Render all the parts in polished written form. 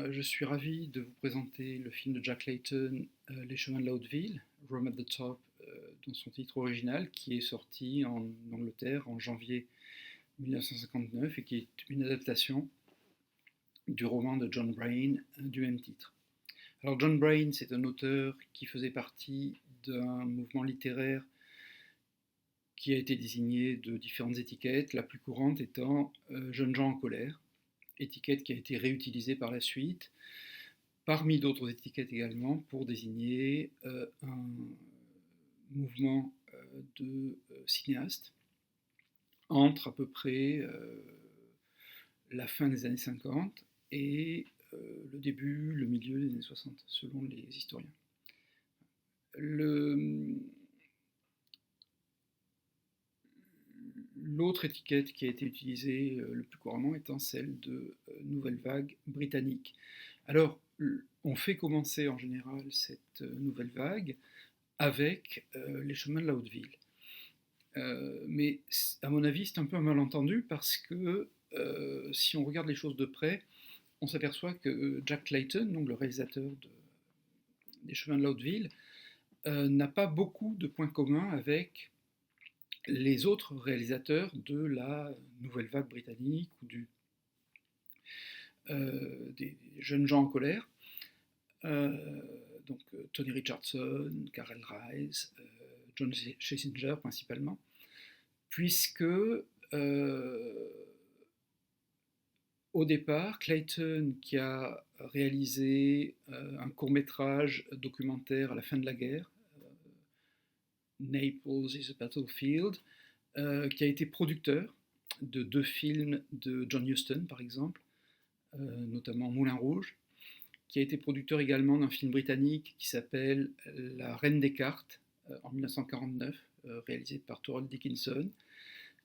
Je suis ravi de vous présenter le film de Jack Layton, Les chemins de la haute ville, Rome at the Top, dans son titre original, qui est sorti en Angleterre en janvier 1959 et qui est une adaptation du roman de John Brain du même titre. Alors John Brain, c'est un auteur qui faisait partie d'un mouvement littéraire qui a été désigné de différentes étiquettes, la plus courante étant Jeunes gens en colère, étiquette qui a été réutilisée par la suite, parmi d'autres étiquettes également, pour désigner un mouvement de cinéastes entre à peu près la fin des années 50 et le début, le milieu des années 60, selon les historiens. L'autre étiquette qui a été utilisée le plus couramment étant celle de nouvelle vague britannique. Alors, on fait commencer en général cette nouvelle vague avec les chemins de la haute ville. Mais à mon avis, c'est un peu un malentendu parce que si on regarde les choses de près, on s'aperçoit que Jack Layton, donc le réalisateur des chemins de la haute ville, n'a pas beaucoup de points communs avec les autres réalisateurs de la nouvelle vague britannique ou des jeunes gens en colère. Donc Tony Richardson, Karel Reisz, John Schlesinger principalement, puisque au départ, Clayton, qui a réalisé un court-métrage documentaire à la fin de la guerre, Naples is a Battlefield, qui a été producteur de 2 films de John Huston, par exemple, notamment Moulin Rouge, qui a été producteur également d'un film britannique qui s'appelle La Reine des Cartes, en 1949, réalisé par Torrell Dickinson,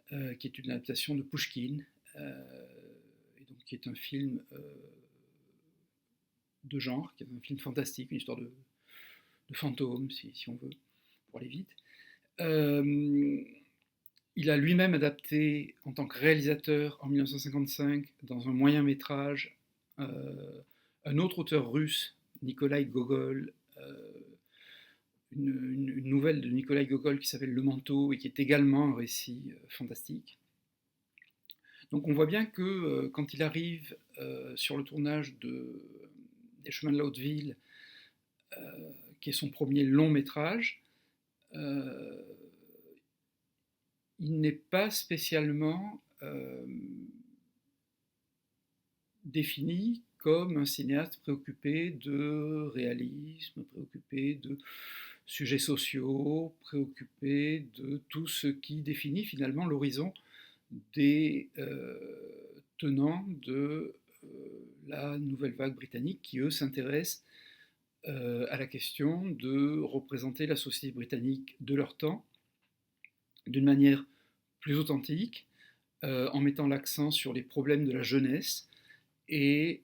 qui est une adaptation de Pushkin, et donc qui est un film de genre, qui est un film fantastique, une histoire de fantôme, si on veut, pour aller vite. Il a lui-même adapté en tant que réalisateur en 1955 dans un moyen métrage un autre auteur russe, Nikolai Gogol, une nouvelle de Nikolai Gogol qui s'appelle Le Manteau et qui est également un récit fantastique. Donc on voit bien que quand il arrive sur le tournage des Chemins de la Haute Ville, qui est son premier long métrage, il n'est pas spécialement défini comme un cinéaste préoccupé de réalisme, préoccupé de sujets sociaux, préoccupé de tout ce qui définit finalement l'horizon des tenants de la nouvelle vague britannique qui, eux, s'intéressent à la question de représenter la société britannique de leur temps d'une manière plus authentique, en mettant l'accent sur les problèmes de la jeunesse et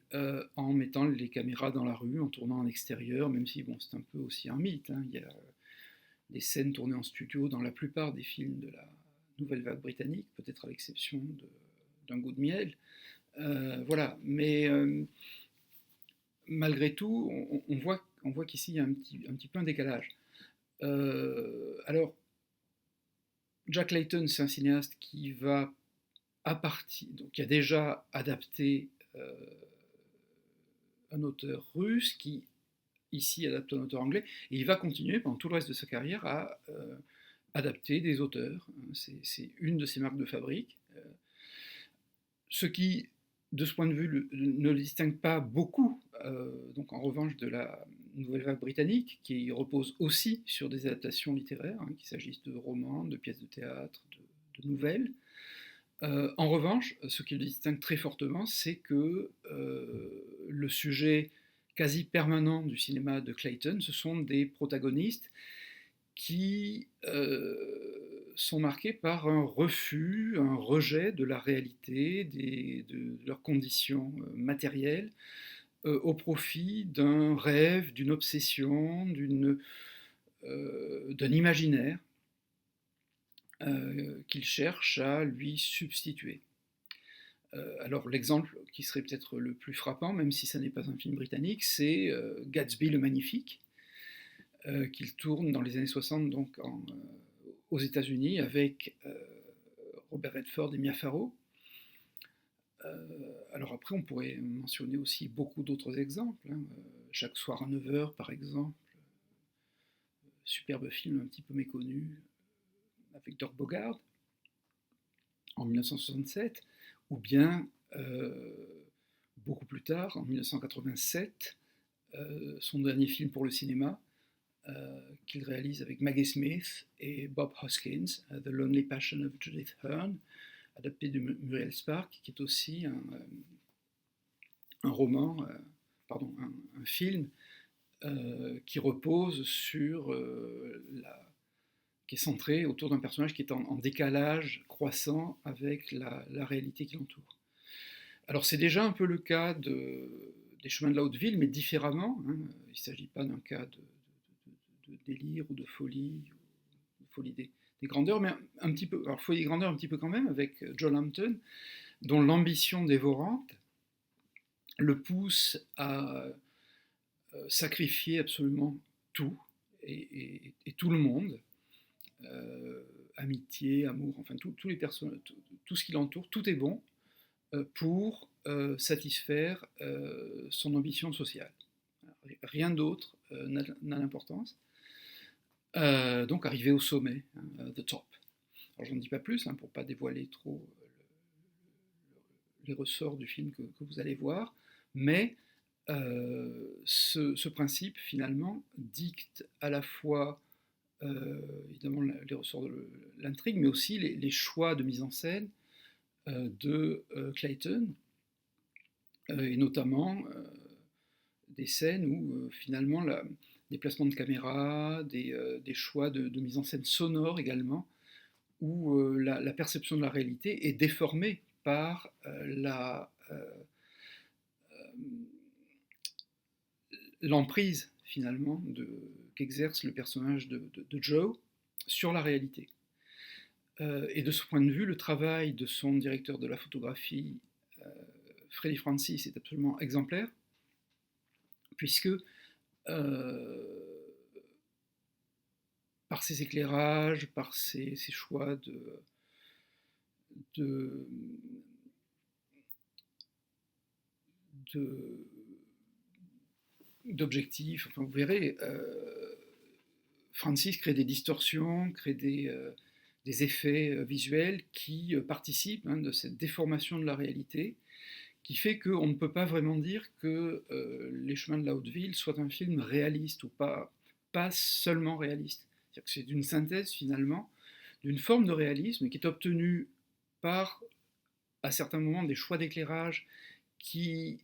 en mettant les caméras dans la rue, en tournant en extérieur, même si bon, c'est un peu aussi un mythe. Hein. Il y a des scènes tournées en studio dans la plupart des films de la nouvelle vague britannique, peut-être à l'exception d'Un goût de miel. Voilà, mais malgré tout, on voit qu'ici il y a un petit peu un décalage. Alors, Jack Layton, c'est un cinéaste qui va donc qui a déjà adapté un auteur russe, qui ici adapte un auteur anglais, et il va continuer pendant tout le reste de sa carrière à adapter des auteurs. C'est une de ses marques de fabrique. Ce qui, de ce point de vue, ne le distingue pas beaucoup, donc en revanche, de la nouvelle vague britannique, qui repose aussi sur des adaptations littéraires, hein, qu'il s'agisse de romans, de pièces de théâtre, de nouvelles. En revanche, ce qui le distingue très fortement, c'est que le sujet quasi permanent du cinéma de Clayton, ce sont des protagonistes qui sont marqués par un refus, un rejet de la réalité, de leurs conditions matérielles, au profit d'un rêve, d'une obsession, d'un imaginaire qu'il cherche à lui substituer. Alors l'exemple qui serait peut-être le plus frappant, même si ça n'est pas un film britannique, c'est Gatsby le Magnifique, qu'il tourne dans les années 60 donc aux États-Unis avec Robert Redford et Mia Farrow. Alors après, on pourrait mentionner aussi beaucoup d'autres exemples. Hein. Chaque soir à 9h, par exemple, superbe film un petit peu méconnu, avec Dirk Bogarde, en 1967, ou bien, beaucoup plus tard, en 1987, son dernier film pour le cinéma, qu'il réalise avec Maggie Smith et Bob Hoskins, The Lonely Passion of Judith Hearn, adapté de Muriel Spark, qui est aussi un roman, pardon, un film qui repose sur qui est centré autour d'un personnage qui est en décalage croissant avec la réalité qui l'entoure. Alors c'est déjà un peu le cas des Chemins de la Haute-Ville, mais différemment. Hein. Il ne s'agit pas d'un cas de délire ou de folie des grandeurs, mais un petit peu, alors folie des grandeurs un petit peu quand même, avec John Hampton, dont l'ambition dévorante le pousse à sacrifier absolument tout et tout le monde, amitié, amour, enfin tous les personnages, tout ce qui l'entoure, tout est bon pour satisfaire son ambition sociale. Rien d'autre n'a d'importance. Donc arriver au sommet, hein, the top. Alors j'en dis pas plus hein, pour ne pas dévoiler trop les ressorts du film que vous allez voir, mais ce principe finalement dicte à la fois évidemment les ressorts de l'intrigue, mais aussi les choix de mise en scène de Clayton, et notamment des scènes où finalement des placements de caméra, des choix de mise en scène sonore également, où la perception de la réalité est déformée par l'emprise finalement qu'exerce le personnage de Joe sur la réalité. Et de ce point de vue, le travail de son directeur de la photographie, Freddie Francis, est absolument exemplaire, puisque par ses éclairages, par ses choix d'objectifs, enfin vous verrez, Francis crée des distorsions, crée des effets visuels qui participent hein, de cette déformation de la réalité, qui fait qu'on ne peut pas vraiment dire que Les Chemins de la Haute-Ville soit un film réaliste ou pas seulement réaliste. C'est-à-dire que c'est une synthèse finalement d'une forme de réalisme qui est obtenue par, à certains moments, des choix d'éclairage qui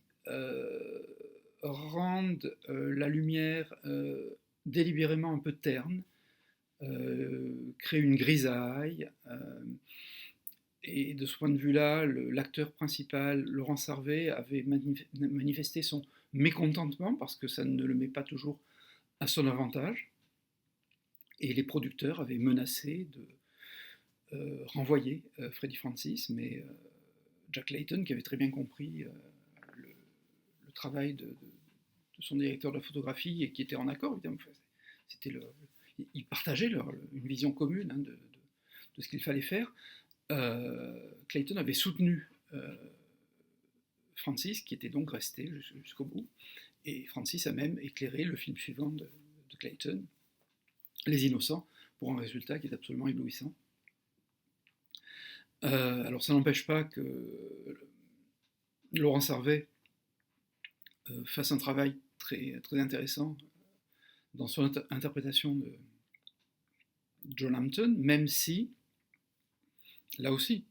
rendent la lumière délibérément un peu terne, créent une grisaille. Et de ce point de vue-là, l'acteur principal, Laurent Sarvé, avait manifesté son mécontentement parce que ça ne le met pas toujours à son avantage. Et les producteurs avaient menacé de renvoyer Freddie Francis, mais Jack Layton, qui avait très bien compris le travail de son directeur de la photographie et qui était en accord, évidemment, ils partageaient une vision commune hein, de ce qu'il fallait faire. Clayton avait soutenu Francis, qui était donc resté jusqu'au bout, et Francis a même éclairé le film suivant de Clayton, Les Innocents, pour un résultat qui est absolument éblouissant. Alors ça n'empêche pas que Laurent Sarvé fasse un travail très, très intéressant dans son interprétation de John Hampton, même si, là aussi,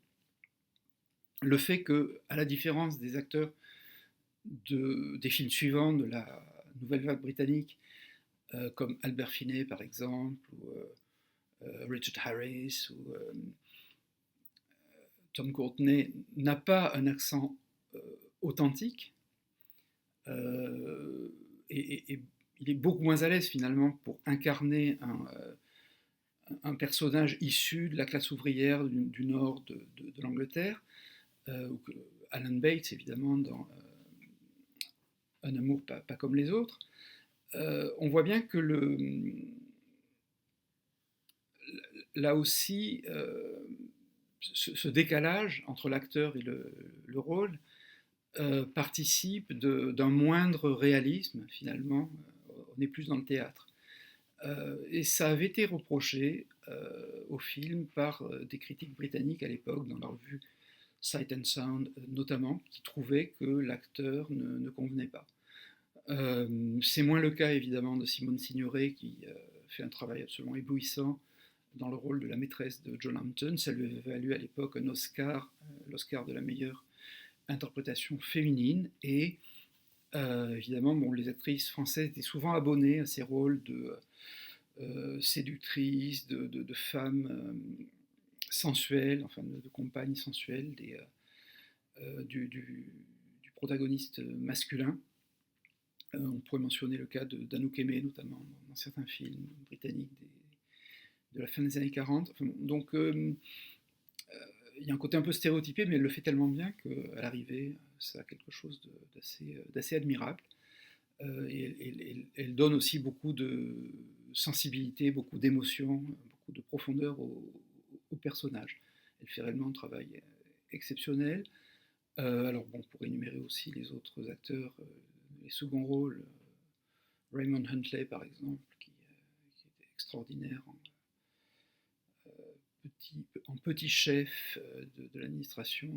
le fait que, à la différence des acteurs des films suivants de la nouvelle vague britannique, comme Albert Finney par exemple, ou Richard Harris, ou Tom Courtenay, n'a pas un accent authentique, et il est beaucoup moins à l'aise finalement pour incarner un personnage issu de la classe ouvrière du nord de l'Angleterre, Alan Bates, évidemment, dans Un amour pas comme les autres, on voit bien que là aussi, ce décalage entre l'acteur et le rôle participe d'un moindre réalisme, finalement. On est plus dans le théâtre. Et ça avait été reproché au film par des critiques britanniques à l'époque, dans leur revue Sight and Sound notamment, qui trouvaient que l'acteur ne convenait pas. C'est moins le cas évidemment de Simone Signoret, qui fait un travail absolument éblouissant dans le rôle de la maîtresse de John Hampton. Ça lui avait valu à l'époque un Oscar, l'Oscar de la meilleure interprétation féminine. Et évidemment, bon, les actrices françaises étaient souvent abonnées à ces rôles de séductrices, de femmes sensuelles, enfin de compagnes sensuelles du protagoniste masculin. On pourrait mentionner le cas d'Anouk Aimée, notamment dans certains films britanniques de la fin des années 40. Enfin, donc il y a un côté un peu stéréotypé, mais elle le fait tellement bien qu'à l'arrivée, ça a quelque chose d'assez admirable. Et elle donne aussi beaucoup de sensibilité, beaucoup d'émotion, beaucoup de profondeur au personnage. Elle fait réellement un travail exceptionnel. Alors bon, on pourrait énumérer aussi les autres acteurs, les seconds rôles. Raymond Huntley, par exemple, qui était extraordinaire en petit chef de l'administration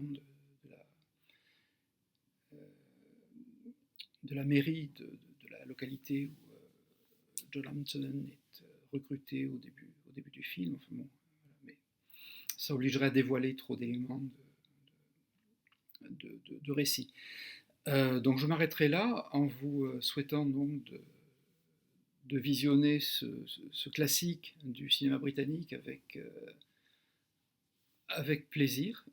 de la mairie de la localité où John Hampton est recruté au début du film. Enfin bon, mais ça obligerait à dévoiler trop d'éléments de récit. Donc je m'arrêterai là en vous souhaitant donc de visionner ce classique du cinéma britannique avec plaisir.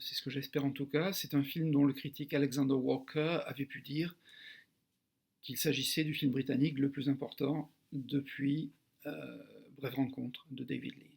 C'est ce que j'espère en tout cas. C'est un film dont le critique Alexander Walker avait pu dire qu'il s'agissait du film britannique le plus important depuis Brève rencontre de David Lean.